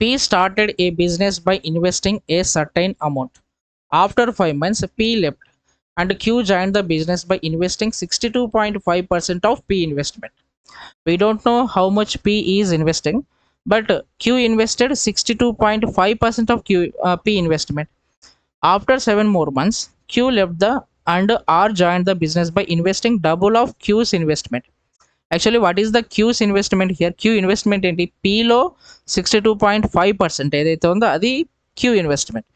P started a business by investing a certain amount. After 5 months, P left and Q joined the business by investing 62.5% of P investment. We don't know how much P is investing, but Q invested 62.5% of P investment. After 7 more months, Q left the and R joined the business by investing double of Q's investment. Actually, what is the Q's investment here? Q investment ఏంటి? P లో 62.5% ఏదైతే ఉందో అది Q investment.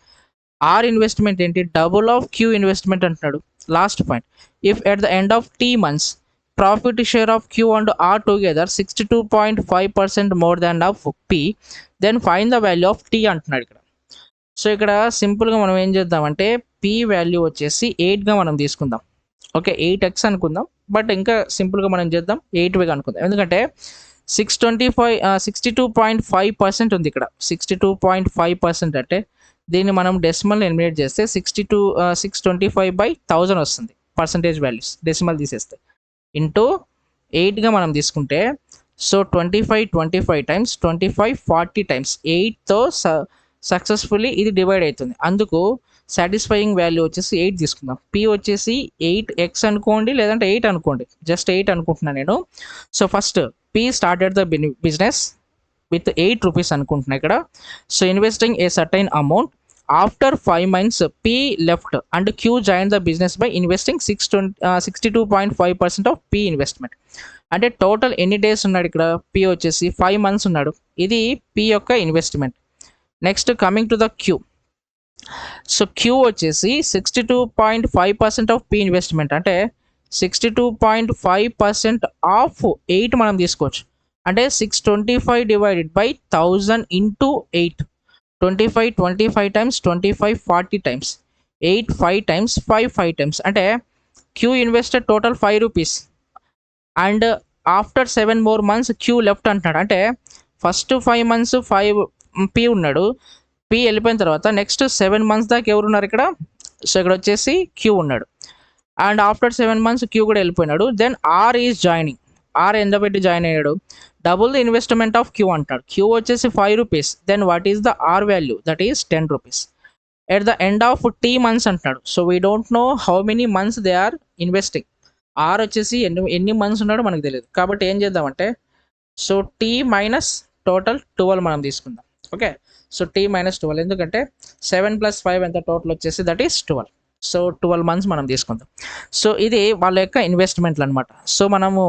R investment ఏంటి? Double of Q investment అంటున్నాడు. Last point, if at the end of T months profit share of Q and R together 62.5% more than of P, then find the value of T అంటున్నాడు ఇక్కడ. So ఇక్కడ సింపుల్గా మనం ఏం చేద్దామంటే P value వచ్చేసి 8గా మనం తీసుకుందాం. ఓకే, 8x అనుకుందాం, బట్ ఇంకా సింపుల్గా మనం చేద్దాం 8 అనుకుందాం. ఎందుకంటే 62.5% ఉంది ఇక్కడ. 62.5% అంటే దీన్ని మనం డెసిమల్ ఎలిమినేట్ చేస్తే 625/1000 వస్తుంది పర్సంటేజ్ వాల్యూస్, డెసిమల్ తీసేస్తే. ఇంటూ 8గా మనం తీసుకుంటే సో 25 టైమ్స్ 40 టైమ్స్ 8తో సక్సెస్ఫుల్లీ ఇది డివైడ్ అవుతుంది. అందుకు సాటిస్ఫైయింగ్ వాల్యూ వచ్చేసి 8 తీసుకుందాం. పి వచ్చేసి 8x అనుకోండి, లేదంటే 8 అనుకోండి, జస్ట్ 8 అనుకుంటున్నాను నేను. So first P started the business with 8 rupees అనుకుంటున్నా ఇక్కడ. So investing a certain amount. After 5 months P left and Q join the business by investing 62.5% of P investment. అంటే టోటల్ ఎన్ని డేస్ ఉన్నాడు ఇక్కడ? పి వచ్చేసి 5 months ఉన్నాడు. ఇది P యొక్క investment. Next coming to the Q. So Q వచ్చేసి 62.5% of P investment, అంటే 62.5% ఆఫ్ 8 మనం తీసుకోవచ్చు. అంటే 625 divided by 1000 into 8. 25 times 25 40 times 8 5 times 5 times, అంటే Q invested total 5 rupees. And after 7 more months Q left అంటున్నాడు. అంటే ఫస్ట్ 5 months 5 పి ఉన్నాడు, P వెళ్ళిపోయిన తర్వాత నెక్స్ట్ 7 months దాకా ఎవరు ఉన్నారు ఇక్కడ? సో ఇక్కడ వచ్చేసి క్యూ ఉన్నాడు. అండ్ ఆఫ్టర్ 7 months క్యూ కూడా వెళ్ళిపోయినాడు. Then R is joining. R ఎంత పెట్టి జాయిన్ అయ్యాడు? Double the investment of Q అంటాడు. క్యూ వచ్చేసి 5 rupees. Then what is the R value? That is 10 rupees. At the end of T months అంటున్నాడు. So we don't know how many months they are investing. R వచ్చేసి ఎన్ని months ఉన్నాడో మనకు తెలియదు. కాబట్టి ఏం చేద్దామంటే సో టీ మైనస్ టోటల్ 12 మనం తీసుకుందాం. ఓకే, సో టీ మైనస్ 12, ఎందుకంటే 7 + 5 ఎంత టోటల్ వచ్చేసి దట్ ఈస్ 12. సో 12 months మనం తీసుకుందాం. సో ఇది వాళ్ళ యొక్క ఇన్వెస్ట్మెంట్లు అనమాట. సో మనము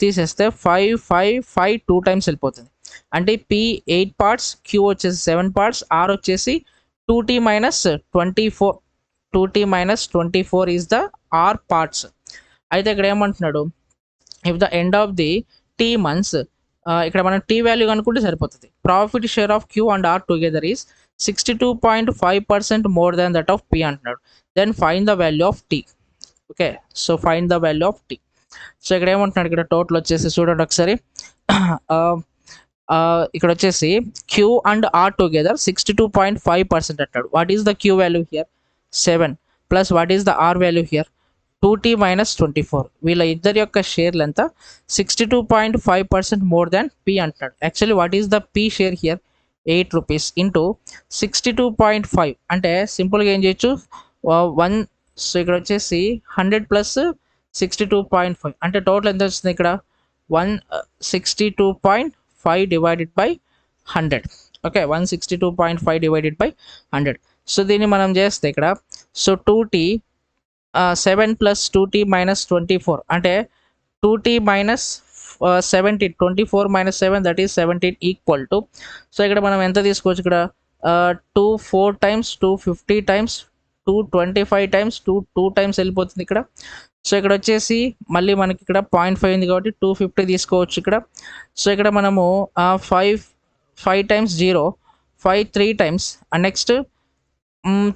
తీసేస్తే 5 5 5 2 టైమ్స్ వెళ్ళిపోతుంది. అంటే పి 8 parts, క్యూ వచ్చేసి 7 parts, ఆర్ వచ్చేసి 2t minus 24. 2t minus 24 is the R parts. అయితే ఇక్కడ ఏమంటున్నాడు? If the end of the T months, ఇక్కడ మనం టీ వాల్యూ అనుకుంటే సరిపోతుంది. Profit share of Q and R together is 62.5% more than that of P అంటున్నాడు. Then find the value of T. Okay, so find the value of T. So ఇక్కడ ఏమంటున్నాడు? ఇక్కడ total వచ్చేసి చూడండి ఒకసారి. ఇక్కడ వచ్చేసి క్యూ అండ్ ఆర్ టుగెదర్ 62.5% అంటాడు. What is the Q value here? 7 plus what is the R value here? 2t minus 24. వీళ్ళ ఇద్దరి యొక్క షేర్లు ఎంత? 62.5% మోర్ దాన్ పి అంటున్నాడు. Actually what is the P share here? 8 rupees into 62.5 అంటే సింపుల్గా ఏం చేయొచ్చు? 1. సో ఇక్కడ వచ్చేసి 100 ప్లస్ 62.5 అంటే టోటల్ ఎంత వస్తుంది ఇక్కడ? 162.5 divided by 100. Okay, 162.5 divided by 100. So దీన్ని మనం చేస్తే ఇక్కడ so 2t 7 plus 2t minus 24 అంటే 2t minus 17. 24 minus 7 that is 17 equal to. So ఇక్కడ మనం ఎంత తీసుకోవచ్చు? ఇక్కడ 2 4 టైమ్స్ 250 టైమ్స్ 225 టైమ్స్ 2 టైమ్స్ వెళ్ళిపోతుంది ఇక్కడ. సో ఇక్కడ వచ్చేసి మళ్ళీ మనకి ఇక్కడ 0.5 ఉంది కాబట్టి 250 తీసుకోవచ్చు ఇక్కడ. సో ఇక్కడ మనము 5 times 0 5 3 times and next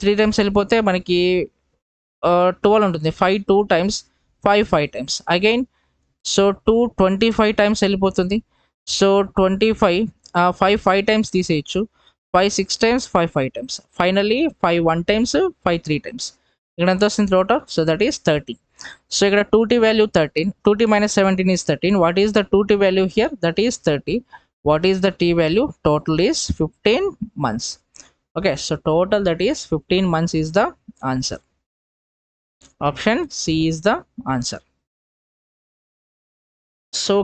3 times వెళ్ళిపోతే మనకి 12 ఉంటుంది. 5 2 times 5 times again. So 225 times వెళ్ళిపోతుంది. సో 25 5 టైమ్స్ తీసేయచ్చు. 5 6 times 5 times finally 5 1 times 5 3 times. ఇక్కడ ఎంత వస్తుంది total? So that is 13. So ఇక్కడ 2t value 13. 2t minus 17 is 13. What is the 2t value here? That is 30. What is the t value? Total is 15 months. Okay, so total, that is 15 months, is the answer. Option C is the answer. So